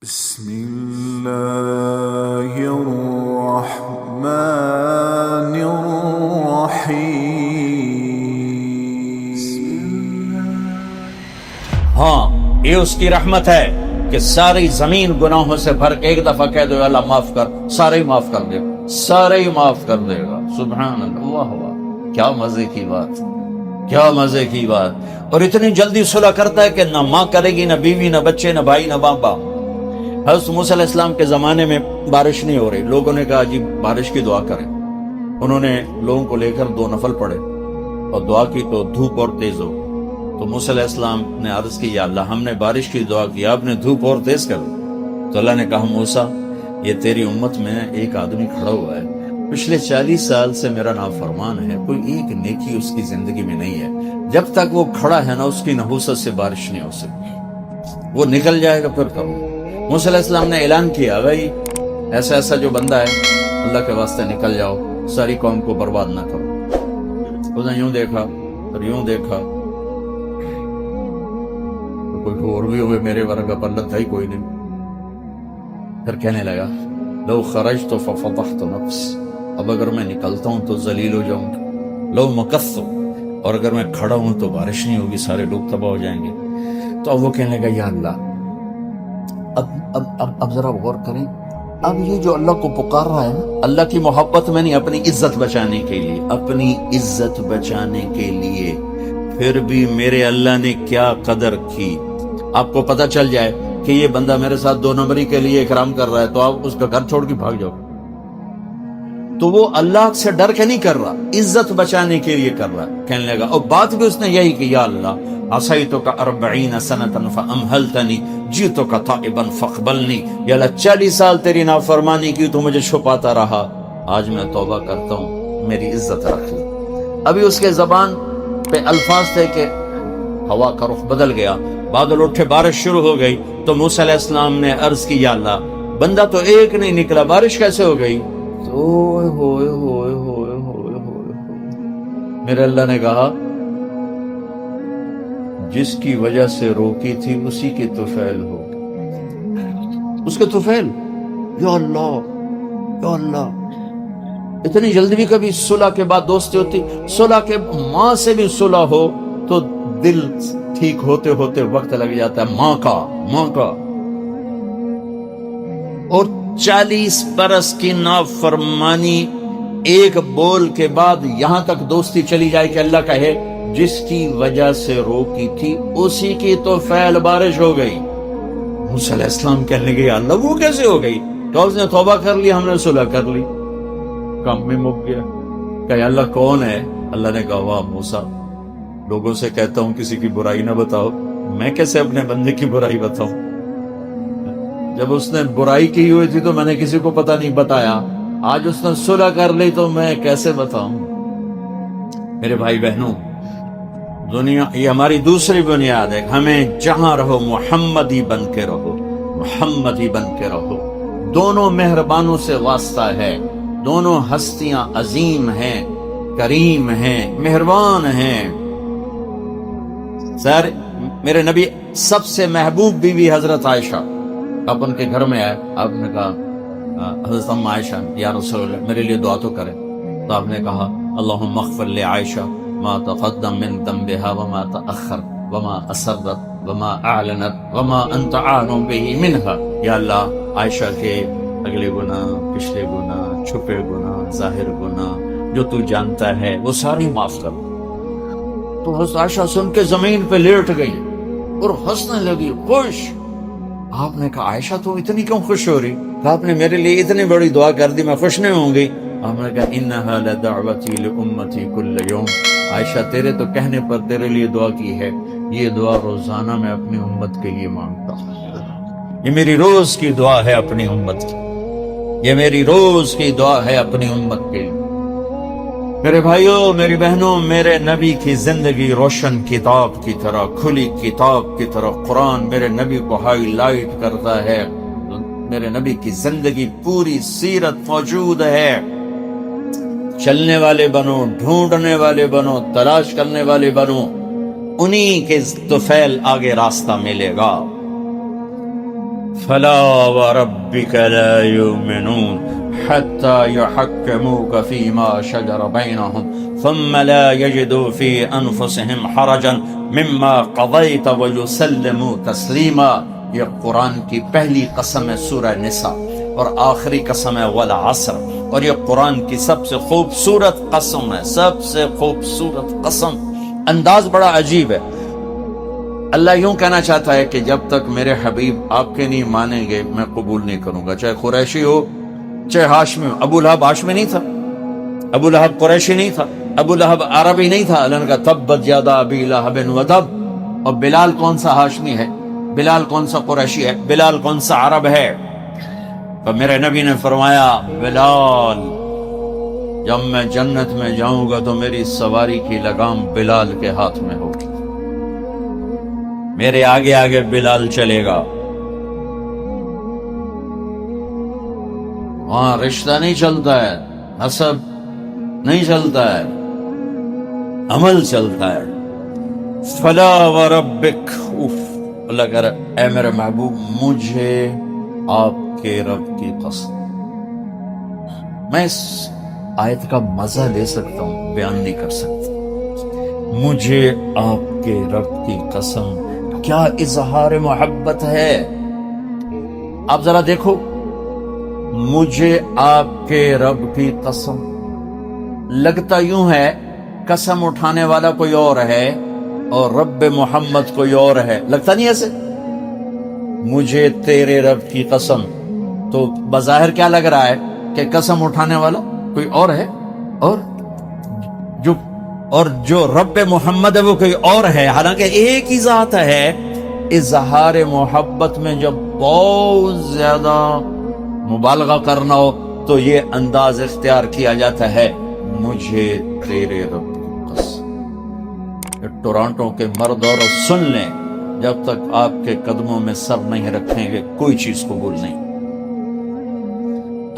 بسم الله الرحمن الرحيم. ہاں یہ اس کی رحمت ہے کہ ساری زمین گناہوں سے بھر کے ایک دفعہ کہہ دو اللہ معاف کر، سارے ہی معاف کر دے گا، سارے ہی معاف کر دے گا. سبحان اللہ، واہ واہ، کیا مزے کی بات، کیا مزے کی بات. اور اتنی جلدی صلح کرتا ہے کہ نہ ماں کرے گی، نہ بیوی، نہ بچے، نہ بھائی، نہ باپ. حضرت موسیٰ علیہ السلام کے زمانے میں بارش نہیں ہو رہی، لوگوں نے کہا جی بارش کی دعا کریں. انہوں نے لوگوں کو لے کر 2 نفل پڑھے اور دعا کی تو دھوپ اور تیز ہو. تو موسیٰ علیہ السلام نے عرض کی یا اللہ ہم نے بارش کی دعا کی، آپ نے دھوپ اور تیز کر دی. تو اللہ نے کہا موسیٰ یہ تیری امت میں ایک آدمی کھڑا ہوا ہے، پچھلے 40 سال سے میرا نافرمان ہے، کوئی ایک نیکی اس کی زندگی میں نہیں ہے، جب تک وہ کھڑا ہے نا اس کی نحوست سے بارش نہیں ہو سکتی، وہ نکل جائے گا پھر کروں. موسیٰ علیہ السلام نے اعلان کیا بھائی ایسا ایسا جو بندہ ہے اللہ کے واسطے نکل جاؤ، ساری قوم کو برباد نہ کرو. اس نے یوں دیکھا اور یوں دیکھا، کوئی اور بھی ہوئے میرے ورگا پلت تھا ہی کوئی نہیں. پھر کہنے لگا لو خرجت ففضحت نفس، اب اگر میں نکلتا ہوں تو ذلیل ہو جاؤں گا. لو مکثت، اور اگر میں کھڑا ہوں تو بارش نہیں ہوگی، سارے لوگ تباہ ہو جائیں گے. تو اب وہ کہنے لگا یا اللہ اب ذرا غور کریں، اب یہ جو اللہ کو پکار رہا ہے اللہ کی محبت میں نہیں، اپنی عزت بچانے کے لیے، اپنی عزت بچانے کے لیے، پھر بھی میرے اللہ نے کیا قدر کی. آپ کو پتہ چل جائے کہ یہ بندہ میرے ساتھ 2 نمبری کے لیے اکرام کر رہا ہے تو آپ اس کا گھر چھوڑ کے بھاگ جاؤ. تو وہ اللہ سے ڈر کے نہیں کر رہا، عزت بچانے کے لیے کر رہا. کہنے لگا اور بات بھی اس نے یہی کہ یا اللہ عصیتک 40 سنۃ فامہلتنی جئتک تائبا فاقبلنی، یا اللہ 40 سال تیری نافرمانی کی تو مجھے چھپاتا رہا، آج میں توبہ کرتا ہوں، میری عزت رکھ لی. ابھی اس کے زبان پہ الفاظ تھے کہ ہوا کا رخ بدل گیا، بادل اٹھے، بارش شروع ہو گئی. تو موسیٰ علیہ السلام نے عرض کی یا اللہ بندہ تو ایک نہیں نکلا، بارش کیسے ہو گئی؟ تو ہوئے میرے اللہ نے کہا جس کی وجہ سے روکی تھی اسی کی طفیل ہو، اس کے طفیل. یا اللہ یا اللہ، اتنی جلدی بھی کبھی صلح کے بعد دوستی ہوتی؟ صلح کے ماں سے بھی صلح ہو تو دل ٹھیک ہوتے ہوتے وقت لگ جاتا ہے، ماں کا. اور 40 برس کی نافرمانی ایک بول کے بعد یہاں تک دوستی چلی جائے کہ اللہ کہے جس کی وجہ سے روکی تھی اسی کی تو فعل بارش ہو گئی. موسیٰ علیہ السلام کہنے لگے یا اللہ وہ کیسے ہو گئی؟ تو اس نے توبہ کر لی، ہم نے صلح کر لی، کام میں مک گیا. کہ اللہ کون ہے؟ اللہ نے کہا واہ موسیٰ، لوگوں سے کہتا ہوں کسی کی برائی نہ بتاؤ، میں کیسے اپنے بندے کی برائی بتاؤں؟ جب اس نے برائی کی ہوئی تھی تو میں نے کسی کو پتہ نہیں بتایا، آج اس نے صلح کر لی تو میں کیسے بتاؤں؟ میرے بھائی بہنوں، دنیا یہ ہماری دوسری بنیاد ہے، ہمیں جہاں رہو محمدی بن کے رہو، محمدی بن کے رہو. دونوں مہربانوں سے واسطہ ہے، دونوں ہستیاں عظیم ہیں، کریم ہیں، مہربان ہیں. سر میرے نبی سب سے محبوب بیوی حضرت عائشہ، آپ ان کے گھر میں آئے، آپ نے کہا حضرت ام عائشہ یا رسول اللہ میرے لیے دعا تو کریں. تو آپ نے کہا اللہم اغفر لعائشہ ما تقدم من ذنبها وما تأخر وما اسرت وما اعلنت وما انت اعلم به منها. یا اللہ عائشہ کے اگلے گناہ، پچھلے گناہ، چھپے گناہ، ظاہر گناہ جو تو جانتا ہے وہ ساری معاف کر. تو حضرت عائشہ سن کے زمین پہ لیٹ گئی اور ہنسنے لگی، خوش. آپ نے کہا عائشہ تو اتنی کیوں خوش ہو رہی؟ آپ نے میرے لیے اتنی بڑی دعا کر دی، میں خوش نہیں ہوں گی؟ آپ نے کہا انہا لدعوتی لامتی کل یوم، عائشہ تیرے تو کہنے پر تیرے لیے دعا کی ہے، یہ دعا روزانہ میں اپنی امت کے لیے مانگتا ہوں. یہ میری روز کی دعا ہے اپنی امت کی، یہ میری روز کی دعا ہے اپنی امت کے لیے. میرے بھائیوں، میری بہنوں، میرے نبی کی زندگی روشن کتاب کی طرح، کھلی کتاب کی طرح قرآن میرے نبی کو ہائی لائٹ کرتا ہے. میرے نبی کی زندگی پوری سیرت موجود ہے. چلنے والے بنو، ڈھونڈنے والے بنو، تلاش کرنے والے بنو، انہی کے طفیل آگے راستہ ملے گا. فلا وربك لا يؤمنون حتى يحكموك فيما شجر بينهم ثم لا يجدوا في أنفسهم حرجا مما قضيت ويسلموا تسليما. یہ قرآن کی پہلی قسم ہے سورہ نساء اور آخری قسم ہے والعصر، اور یہ قرآن کی سب سے خوبصورت قسم ہے، سب سے خوبصورت قسم. انداز بڑا عجیب ہے. اللہ یوں کہنا چاہتا ہے کہ جب تک میرے حبیب آپ کے نہیں مانیں گے میں قبول نہیں کروں گا، چاہے قریشی ہو چاہے ہاشمی ہو. ابو لہب ہاشمی نہیں تھا، ابو لہب قریشی نہیں تھا، ابو لہب عربی نہیں تھا. اللہ نے کہا تبت یدا ابی لہب وتب. اور بلال کون سا ہاشمی ہے، بلال کون سا قریشی ہے، بلال کون سا عرب ہے؟ تو میرے نبی نے فرمایا بلال جب میں جنت میں جاؤں گا تو میری سواری کی لگام بلال کے ہاتھ میں ہوگی، میرے آگے آگے بلال چلے گا. وہاں رشتہ نہیں چلتا ہے، نسب نہیں چلتا ہے، عمل چلتا ہے. فلا وربک. اللہ کہہ رہا اے میرے محبوب مجھے آپ کے رب کی قسم. میں اس آیت کا مزہ لے سکتا ہوں، بیان نہیں کر سکتا. مجھے آپ کے رب کی قسم، کیا اظہار محبت ہے. آپ ذرا دیکھو، مجھے آپ کے رب کی قسم. لگتا یوں ہے قسم اٹھانے والا کوئی اور ہے اور رب محمد کوئی اور ہے، لگتا نہیں ایسے. مجھے تیرے رب کی قسم، تو بظاہر کیا لگ رہا ہے کہ قسم اٹھانے والا کوئی اور ہے، اور جو رب محمد ہے وہ کوئی اور ہے، حالانکہ ایک ہی ذات ہے. اظہار محبت میں جب بہت زیادہ مبالغہ کرنا ہو تو یہ انداز اختیار کیا جاتا ہے، مجھے تیرے رب کی قسم. ٹورانٹو کے مرد عورت سن لیں، جب تک آپ کے قدموں میں سر نہیں رکھیں گے کوئی چیز قبول نہیں.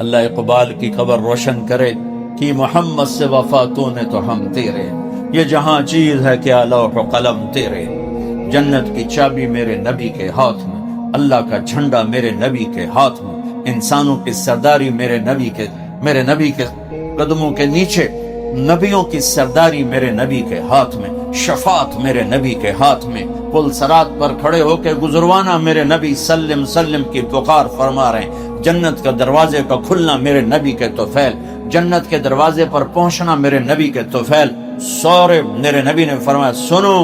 اللہ اقبال کی قبر روشن کرے کہ محمد سے وفا تو نے تو ہم تیرے، یہ جہاں چیز ہے کیا لوح و قلم تیرے. جنت کی چابی میرے نبی کے ہاتھ میں، اللہ کا جھنڈا میرے نبی کے ہاتھ میں، انسانوں کی سرداری میرے نبی کے قدموں کے نیچے، نبیوں کی سرداری میرے نبی کے ہاتھ میں، شفاعت میرے نبی کے ہاتھ میں. پل صراط پر کھڑے ہو کے گزروانا میرے نبی سلم سلم کی پکار فرما رہے ہیں. جنت کا دروازے کا کھلنا میرے نبی کے طفیل، جنت کے دروازے پر پہنچنا میرے نبی کے طفیل. سورے میرے نبی نے فرمایا سنو،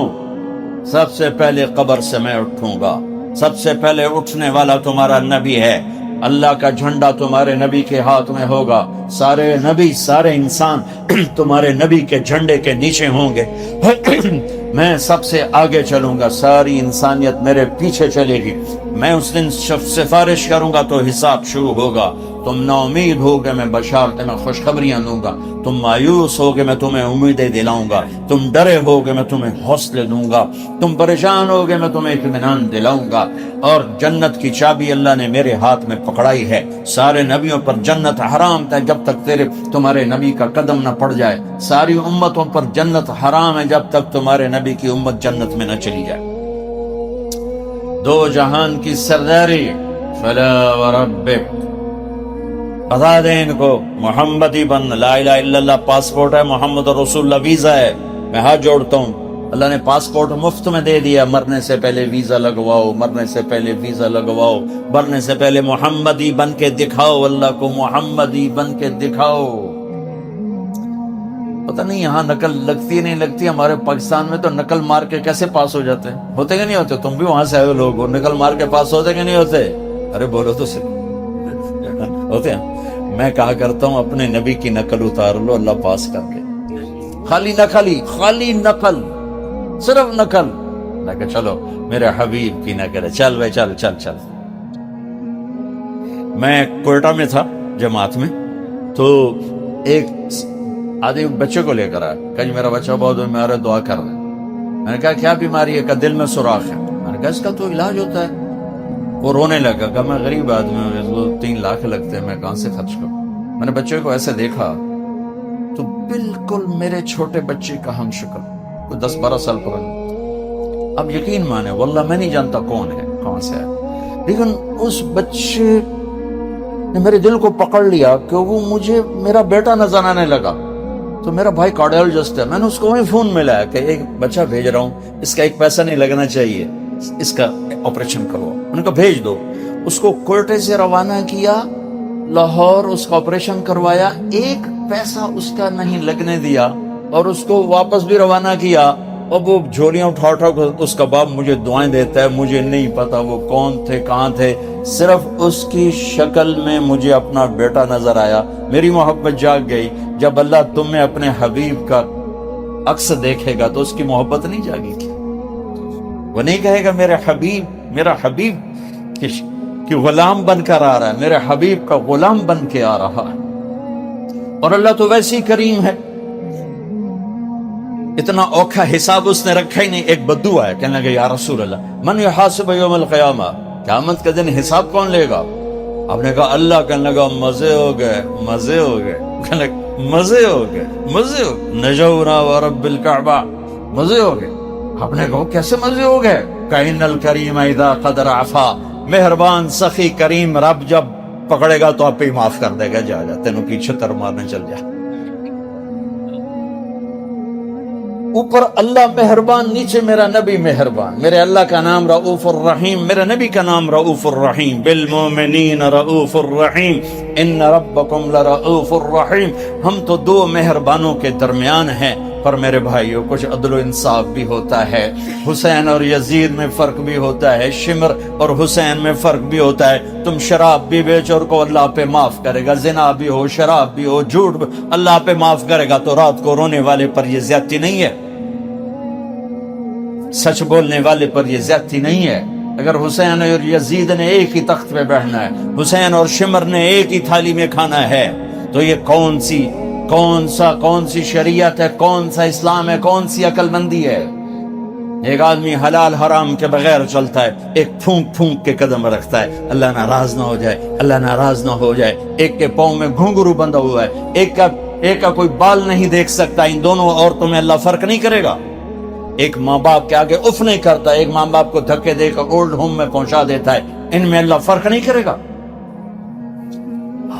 سب سے پہلے قبر سے میں اٹھوں گا، سب سے پہلے اٹھنے والا تمہارا نبی ہے. اللہ کا جھنڈا تمہارے نبی کے ہاتھ میں ہوگا، سارے نبی سارے انسان تمہارے نبی کے جھنڈے کے نیچے ہوں گے. میں سب سے آگے چلوں گا، ساری انسانیت میرے پیچھے چلے گی. میں اس دن سفارش کروں گا تو حساب شروع ہوگا. تم نا امید ہوگے میں بشارت میں خوشخبریاں دوں گا، تم مایوس ہوگے میں تمہیں امیدیں دلاؤں گا، تم ڈرے ہوگے میں تمہیں حوصلے دوں گا، تم پریشان ہوگے میں تمہیں اطمینان دلاؤں گا. اور جنت کی چابی اللہ نے میرے ہاتھ میں پکڑائی ہے. سارے نبیوں پر جنت حرام تھا جب تک تمہارے نبی کا قدم نہ پڑ جائے. ساری امتوں پر جنت حرام ہے جب تک تمہارے نبی کی امت جنت میں نہ چلی جائے. دو جہان کی سرداری. فلا وربک. بتا دیں ان کو محمدی بن، لا الہ الا اللہ پاسپورٹ ہے، محمد رسول اللہ ویزا ہے. میں ہاتھ جوڑتا ہوں، اللہ نے پاسپورٹ مفت میں دے دیا. مرنے سے پہلے ویزا لگواؤ، مرنے سے پہلے ویزا لگواؤ، مرنے سے پہلے محمدی بن کے دکھاؤ، اللہ کو محمدی بن کے دکھاؤ. پتہ نہیں یہاں نقل لگتی نہیں لگتی. ہمارے پاکستان میں تو نقل مار کے کیسے پاس ہو جاتے ہیں، ہوتے کہ نہیں ہوتے؟ تم بھی وہاں سے آئے لوگ ہو، نقل مار کے پاس ہوتے کہ نہیں ہوتے؟ ارے بولو تو صحیح، ہوتے ہیں. میں کہا کرتا ہوں اپنے نبی کی نقل اتار لو اللہ پاس کر کے. خالی نقل، صرف نقل. کہ چلو میرے حبیب کی نقل ہے، چل بھائی چل. میں کوئٹہ میں تھا جماعت میں، تو ایک آدمی بچے کو لے کر آیا، کہ جی میرا بچہ بہت بیمار ہے، دعا کر رہے ہیں. میں نے کہا کیا بیماری ہے؟ کہ دل میں سوراخ ہے. میں نے کہا اس کا تو علاج ہوتا ہے. وہ رونے لگا کہ میں غریب آدمی ہوں، 3 لاکھ لگتے ہیں، میں کہاں سے خرچ کروں. میں نے بچے کو ایسے دیکھا تو بالکل میرے چھوٹے بچے کا ہم شکل، کوئی 10-12 سال پرانا. اب یقین مانے واللہ میں نہیں جانتا کون ہے، کہاں سے ہے. لیکن اس بچے نے میرے دل کو پکڑ لیا کہ وہ مجھے میرا بیٹا نظر آنے لگا. تو میرا بھائی کارڈیولوجسٹ ہے, میں نے اس کو وہیں فون ملایا کہ ایک بچہ بھیج رہا ہوں, اس کا ایک پیسہ نہیں لگنا چاہیے, اس کا آپریشن کرو. انہوں نے کہا بھیج دو. اس کو کوئٹے سے روانہ کیا لاہور, اس کا آپریشن کروایا, ایک پیسہ اس کا نہیں لگنے دیا, اور اس کو واپس بھی روانہ کیا. اب وہ جھولیاں اٹھا اٹھا اس کا باپ مجھے دعائیں دیتا ہے, مجھے نہیں پتا وہ کون تھے کہاں تھے, صرف اس کی شکل میں مجھے اپنا بیٹا نظر آیا. میری محبت جاگ گئی. جب اللہ تمہیں اپنے حبیب کا عکس دیکھے گا تو اس کی محبت نہیں جاگے گی. وہ نہیں کہے گا میرا حبیب کہ غلام بن کر آ رہا ہے, میرے حبیب کا غلام بن کے آ رہا ہے. اور اللہ تو ویسے ہی کریم ہے, اتنا اوکھا حساب اس نے رکھا ہی نہیں. ایک بدو ہے, کہنے لگا یا رسول اللہ من یحاسب یوم القیامہ, قیامت کا دن حساب کون لے گا؟ آپ نے کہا اللہ. کہنے لگا مزے ہو گئے. کہنے لگا مزے ہو گئے. نجونا ورب الکعبہ, مزے ہو گئے. آپ نے کہا کیسے مزے ہو گئے؟ کائن الکریم اذا قدر عفا, مہربان سخی کریم رب جب پکڑے گا تو آپ پہ ہی معاف کر دے گا. جا تینوں کی چھتر مارنے چل جا. اوپر اللہ مہربان, نیچے میرا نبی مہربان. میرے اللہ کا نام رؤوف الرحیم, میرے نبی کا نام رؤوف الرحیم. بالمؤمنین رؤوف الرحیم ان ربکم لرؤوف الرحیم. ہم تو دو مہربانوں کے درمیان ہیں, پر میرے بھائیوں کچھ عدل و انصاف بھی ہوتا ہے. حسین اور یزید میں فرق بھی ہوتا ہے, شمر اور حسین میں فرق بھی ہوتا ہے. تم شراب بھی بیچو کو اللہ پہ معاف کرے گا, زنا بھی ہو, شراب بھی ہو, جھوٹ بھی اللہ پہ معاف کرے گا. تو رات کو رونے والے پر یہ زیادتی نہیں ہے, سچ بولنے والے پر یہ زیادتی نہیں ہے. اگر حسین اور یزید نے ایک ہی تخت پہ بیٹھنا ہے, حسین اور شمر نے ایک ہی تھالی میں کھانا ہے, تو یہ کون سی شریعت ہے, کون سا اسلام ہے, کون سی عقل مندی ہے؟ ایک آدمی حلال حرام کے بغیر چلتا ہے, ایک پھونک پھونک کے قدم رکھتا ہے, اللہ ناراض نہ ہو جائے, اللہ ناراض نہ ہو جائے. ایک کے پاؤں میں گھنگرو بندھا ہوا ہے, ایک کا کوئی بال نہیں دیکھ سکتا. ان دونوں عورتوں میں اللہ فرق نہیں کرے گا. ایک ماں باپ کے آگے اف نہیں کرتا, ایک ماں باپ کو دھکے دے کر اولڈ ہوم میں پہنچا دیتا ہے. ان میں اللہ فرق نہیں کرے گا.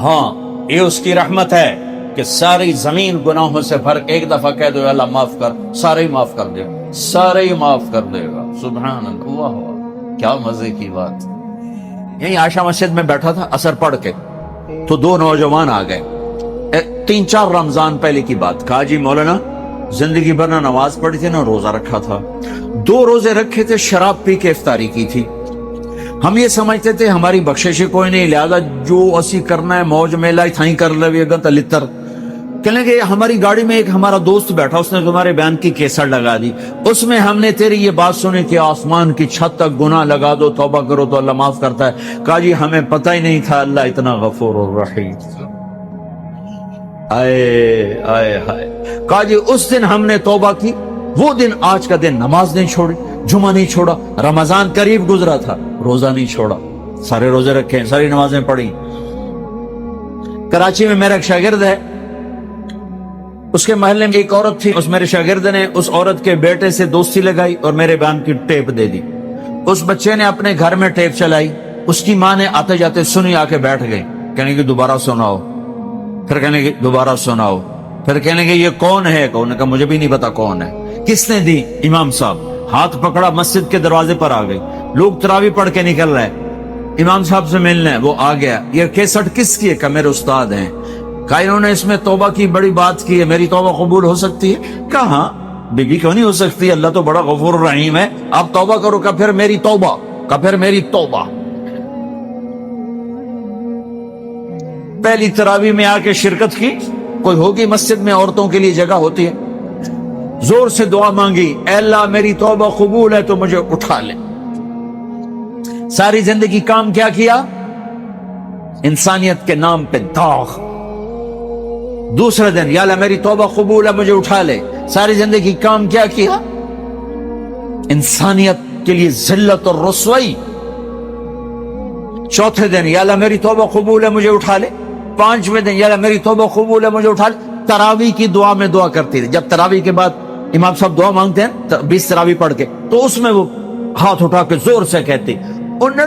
ہاں یہ اس کی رحمت ہے کہ ساری زمین گناہوں سے بھر کے ایک دفعہ کہہ دو اللہ معاف کر, سارے ہی معاف کر دے گا, سارے ہی معاف کر دے گا. سبحان اللہ, واہ کیا مزے کی بات. یہی عائشہ مسجد میں بیٹھا تھا عصر پڑھ کے, تو دو نوجوان آ گئے. 3-4 رمضان پہلے کی بات. کہا جی مولانا زندگی بھر نہ نماز پڑھی تھی نہ روزہ رکھا تھا, 2 روزے رکھے تھے, شراب پی کے افطاری کی تھی. ہم یہ سمجھتے تھے ہماری بخشش کوئی نہیں, لہذا جو اسی کرنا ہے موج میلہ تھائیں کر لے گا تلتر. کہنے کہ ہماری گاڑی میں ایک ہمارا دوست بیٹھا, اس نے تمہارے بیان کی کیسٹ لگا دی, اس میں ہم نے تیری یہ بات سنی کہ آسمان کی چھت تک گناہ لگا دو, توبہ کرو تو اللہ معاف کرتا ہے. کہا جی ہمیں پتہ ہی نہیں تھا اللہ اتنا غفور الرحیم. آئے آئے ہائے. کہا جی اس دن ہم نے توبہ کی, وہ دن آج کا دن نماز نہیں چھوڑی, جمعہ نہیں چھوڑا, رمضان قریب گزرا تھا, روزہ نہیں چھوڑا, سارے روزے رکھے, ساری نمازیں پڑھی. کراچی میں میرا ایک شاگرد ہے, اس کے محلے میں ایک عورت تھی, اس میرے شاگرد نے اس عورت کے بیٹے سے دوستی لگائی اور میرے بیان کی ٹیپ دے دی. اس بچے نے اپنے گھر میں ٹیپ چلائی, اس کی ماں نے آتے جاتے سنی, آ کے بیٹھ گئی, کہنے کہ دوبارہ سناؤ, پھر کہنے کہ دوبارہ سناؤ, پھر کہنے کہ یہ کون ہے؟ انہوں نے کہا مجھے بھی نہیں پتا کون ہے. کس نے دی؟ امام صاحب. ہاتھ پکڑا, مسجد کے دروازے پر آ گئی, لوگ تراویح پڑھ کے نکل رہے, امام صاحب سے ملنے, وہ آ گیا. یہ کیسٹ کس کی ہے؟ کہ میرے استاد ہیں. کہا انہوں نے اس میں توبہ کی بڑی بات کی ہے, میری توبہ قبول ہو سکتی ہے؟ کہا بی بی کیوں نہیں ہو سکتی, اللہ تو بڑا غفور الرحیم ہے, آپ توبہ کرو. کہ پھر میری توبہ, کہ پھر میری توبہ. پہلی تراویح میں آ کے شرکت کی, کوئی ہوگی مسجد میں عورتوں کے لیے جگہ ہوتی ہے, زور سے دعا مانگی, اے اللہ میری توبہ قبول ہے تو مجھے اٹھا لے. ساری زندگی کام کیا کیا؟ انسانیت کے نام پہ داغ. دوسرے دن یا اللہ میری توبہ قبول ہے مجھے اٹھا لے. ساری زندگی کام کیا کیا؟ انسانیت کے لیے ذلت اور رسوائی. چوتھے دن یا اللہ میری توبہ قبول ہے مجھے اٹھا لے. 5ویں دن یا اللہ میری توبہ قبول ہے مجھے اٹھا لے. تراویح کی دعا میں دعا کرتی تھی. جب تراویح کے بعد امام صاحب دعا مانگتے ہیں 20 تراویح پڑھ کے, تو اس میں وہ ہاتھ اٹھا کے زور سے کہتی, انہیں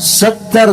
70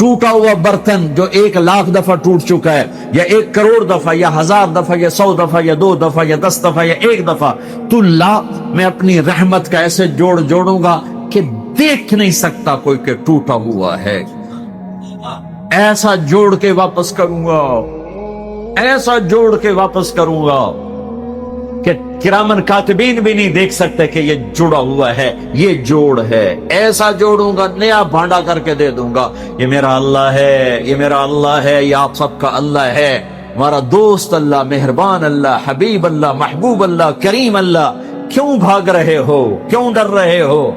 ٹوٹا ہوا برتن جو 1,00,000 دفعہ ٹوٹ چکا ہے، یا 1 کروڑ دفعہ، یا 1000 دفعہ، یا 100 دفعہ، یا 2 دفعہ، یا 10 دفعہ، یا 1 دفعہ، تو لا، میں اپنی رحمت کا ایسے جوڑوں گا کہ دیکھ نہیں سکتا کوئی کہ ٹوٹا ہوا ہے، ایسا جوڑ کے واپس کروں گا، ایسا جوڑ کے واپس کروں گا کہ کرامن کاتبین بھی نہیں دیکھ سکتے کہ یہ جڑا ہوا ہے، یہ جوڑ ہے، ایسا جوڑوں گا، نیا بھانڈا کر کے دے دوں گا، یہ میرا اللہ ہے، یہ میرا اللہ ہے، یہ آپ سب کا اللہ ہے، ہمارا دوست اللہ، مہربان اللہ، حبیب اللہ، محبوب اللہ، کریم اللہ۔ کیوں بھاگ رہے ہو؟ کیوں ڈر رہے ہو؟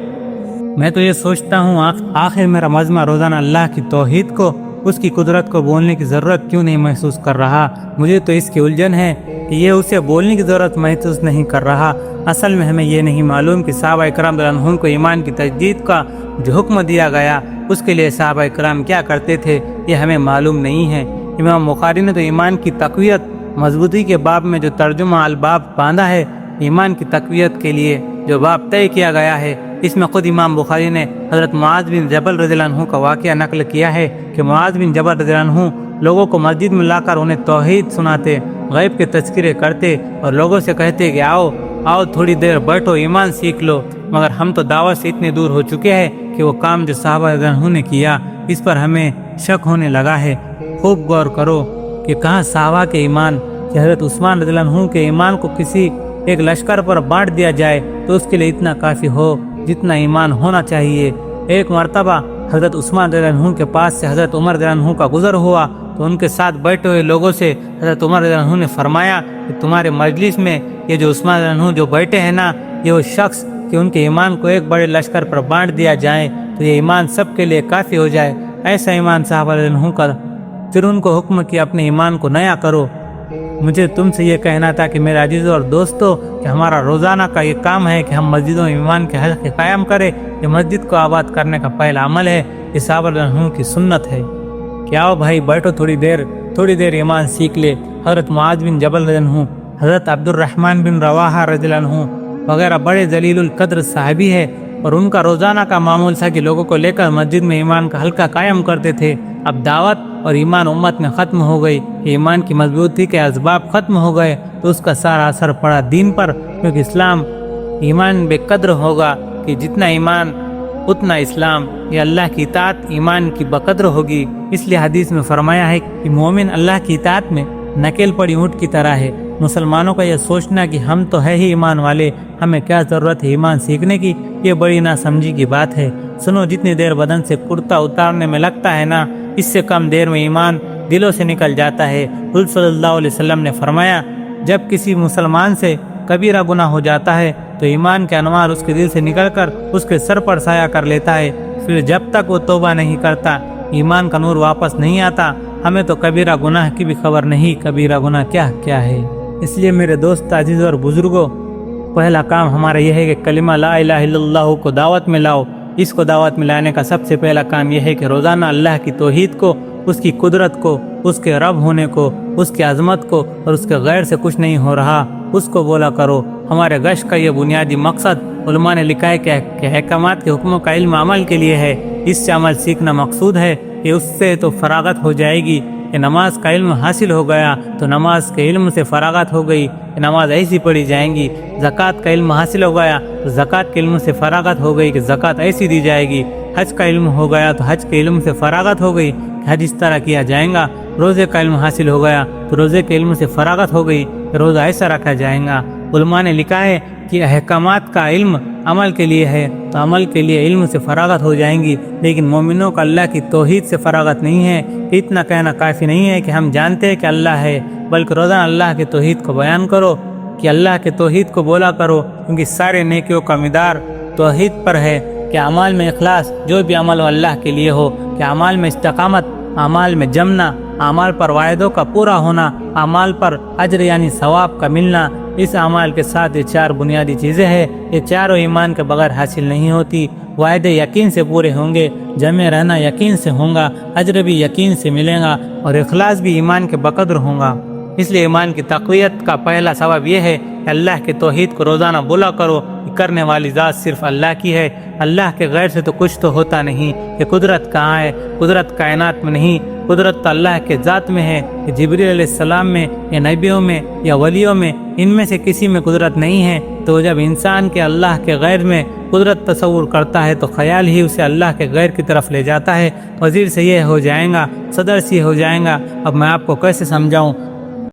میں تو یہ سوچتا ہوں آخر میرا مجمع روزانہ اللہ کی توحید کو، اس کی قدرت کو بولنے کی ضرورت کیوں نہیں محسوس کر رہا؟ مجھے تو اس کی الجھن ہے کہ یہ اسے بولنے کی ضرورت محسوس نہیں کر رہا۔ اصل میں ہمیں یہ نہیں معلوم کہ صحابہ کرام رضی اللہ عنہم کو ایمان کی تجدید کا جو حکم دیا گیا اس کے لیے صحابہ کرام کیا کرتے تھے، یہ ہمیں معلوم نہیں ہے۔ امام بخاری نے تو ایمان کی تقویت مضبوطی کے باب میں جو ترجمہ الباب باندھا ہے، ایمان کی تقویت کے لیے جو باب طے کیا گیا ہے، اس میں خود امام بخاری نے حضرت معاذ بن جبل رضی اللہ عنہ کا واقعہ نقل کیا ہے کہ معاذ بن جبل رضی اللہ عنہ لوگوں کو مسجد میں لا کر انہیں توحید سناتے، غیب کے تذکرے کرتے اور لوگوں سے کہتے کہ آؤ تھوڑی دیر بیٹھو، ایمان سیکھ لو، مگر ہم تو دعوت سے اتنے دور ہو چکے ہیں کہ وہ کام جو صحابہ رضی اللہ عنہ نے کیا اس پر ہمیں شک ہونے لگا ہے۔ خوب غور کرو کہ کہاں صحابہ کے ایمان، کہ حضرت عثمان رضی اللہ عنہ کے ایمان کو کسی ایک لشکر پر بانٹ دیا جائے تو اس کے لیے اتنا کافی ہو جتنا ایمان ہونا چاہیے۔ ایک مرتبہ حضرت عثمان رضی اللہ عنہ کے پاس سے حضرت عمر رضی اللہ عنہ کا گزر ہوا تو ان کے ساتھ بیٹھے ہوئے لوگوں سے حضرت عمر رضی اللہ عنہ نے فرمایا کہ تمہارے مجلس میں یہ جو عثمان رضی اللہ عنہ جو بیٹھے ہیں نا، یہ وہ شخص کہ ان کے ایمان کو ایک بڑے لشکر پر بانٹ دیا جائے تو یہ ایمان سب کے لیے کافی ہو جائے، ایسا ایمان صحابہ رضی اللہ عنہ کا۔ پھر ان کو حکم کیا اپنے ایمان کو نیا کرو۔ مجھے تم سے یہ کہنا تھا کہ میرے عزیزوں اور دوستو کہ ہمارا روزانہ کا یہ کام ہے کہ ہم مسجدوں میں ایمان کے حلقے قائم کریں۔ یہ مسجد کو آباد کرنے کا پہلا عمل ہے، یہ صحابہ رضی اللہ عنہ کی سنت ہے کہ آؤ بھائی بیٹھو، تھوڑی دیر ایمان سیکھ لے۔ حضرت معاذ بن جبل رضی اللہ عنہ، حضرت عبد الرحمن بن رواحہ رضی اللہ عنہ وغیرہ بڑے ذلیل القدر صحابی ہے، اور ان کا روزانہ کا معمول تھا کہ لوگوں کو لے کر مسجد میں ایمان کا حلقہ قائم کرتے تھے۔ اب دعوت اور ایمان امت میں ختم ہو گئی، ایمان کی مضبوطی کے اسباب ختم ہو گئے تو اس کا سارا اثر پڑا دین پر، کیونکہ اسلام ایمان بے قدر ہوگا کہ جتنا ایمان اتنا اسلام، یہ اللہ کی اطاعت ایمان کی بقدر ہوگی۔ اس لیے حدیث میں فرمایا ہے کہ مومن اللہ کی اطاعت میں نکیل پڑی اونٹ کی طرح ہے۔ مسلمانوں کا یہ سوچنا کہ ہم تو ہے ہی ایمان والے، ہمیں کیا ضرورت ہے ایمان سیکھنے کی، یہ بڑی ناسمجھی کی بات ہے۔ سنو، جتنی دیر بدن سے کرتا اتارنے میں لگتا ہے نا، اس سے کم دیر میں ایمان دلوں سے نکل جاتا ہے۔ حضور صلی اللہ علیہ وسلم نے فرمایا، جب کسی مسلمان سے کبیرہ گناہ ہو جاتا ہے تو ایمان کے انوار اس کے دل سے نکل کر اس کے سر پر سایہ کر لیتا ہے، پھر جب تک وہ توبہ نہیں کرتا ایمان کا نور واپس نہیں آتا۔ ہمیں تو کبیرہ گناہ کی بھی خبر نہیں، کبیرہ گناہ کیا ہے۔ اس لیے میرے دوست عزیزوں اور بزرگوں، پہلا کام ہمارا یہ ہے کہ کلمہ لا الہ الا اللہ کو دعوت میں لاؤ۔ اس کو دعوت میں لانے کا سب سے پہلا کام یہ ہے کہ روزانہ اللہ کی توحید کو، اس کی قدرت کو، اس کے رب ہونے کو، اس کی عظمت کو اور اس کے غیر سے کچھ نہیں ہو رہا، اس کو بولا کرو۔ ہمارے گشت کا یہ بنیادی مقصد علماء نے لکھا ہے کہ احکامات کے حکموں کا علم عمل کے لیے ہے۔ اس سے عمل سیکھنا مقصود ہے کہ اس سے تو فراغت ہو جائے گی کہ نماز کا علم حاصل ہو گیا تو نماز کے علم سے فراغت ہو گئی کہ نماز ایسی پڑھی جائیں گی۔ زکوٰۃ کا علم حاصل ہو گیا تو زکوٰۃ کے علم سے فراغت ہو گئی کہ زکوٰۃ ایسی دی جائے گی۔ حج کا علم ہو گیا تو حج کے علم سے فراغت ہو گئی کہ حج اس طرح کیا جائے گا۔ روزے کا علم حاصل ہو گیا تو روزے کے علم سے فراغت ہو گئی کہ روزہ ایسا رکھا جائے گا۔ علماء نے لکھا ہے کہ احکامات کا علم عمل کے لیے ہے تو عمل کے لیے علم سے فراغت ہو جائیں گی، لیکن مومنوں کا اللہ کی توحید سے فراغت نہیں ہے۔ اتنا کہنا کافی نہیں ہے کہ ہم جانتے ہیں کہ اللہ ہے، بلکہ روزانہ اللہ کے توحید کو بیان کرو، کہ اللہ کے توحید کو بولا کرو، کیونکہ سارے نیکیوں کا مدار توحید پر ہے۔ کہ اعمال میں اخلاص، جو بھی عمل ہو اللہ کے لیے ہو، کہ اعمال میں استقامت، اعمال میں جمنا، اعمال پر وعدوں کا پورا ہونا، اعمال پر اجر یعنی ثواب کا ملنا، اس اعمال کے ساتھ یہ چار بنیادی چیزیں ہیں۔ یہ چاروں ایمان کے بغیر حاصل نہیں ہوتی۔ وعدے یقین سے پورے ہوں گے، جمع رہنا یقین سے ہوگا، اجر بھی یقین سے ملے گا، اور اخلاص بھی ایمان کے بقدر ہوگا۔ اس لیے ایمان کی تقویت کا پہلا سبب یہ ہے کہ اللہ کے توحید کو روزانہ بولا کرو، کرنے والی ذات صرف اللہ کی ہے، اللہ کے غیر سے تو کچھ تو ہوتا نہیں۔ کہ قدرت کہاں ہے؟ قدرت کائنات میں نہیں، قدرت تو اللہ کے ذات میں ہے۔ کہ جبریل علیہ السلام میں یا نبیوں میں یا ولیوں میں، ان میں سے کسی میں قدرت نہیں ہے۔ تو جب انسان کے اللہ کے غیر میں قدرت تصور کرتا ہے تو خیال ہی اسے اللہ کے غیر کی طرف لے جاتا ہے۔ وزیر سے یہ ہو جائے گا، صدر سے یہ ہو جائے گا۔ اب میں آپ کو کیسے سمجھاؤں؟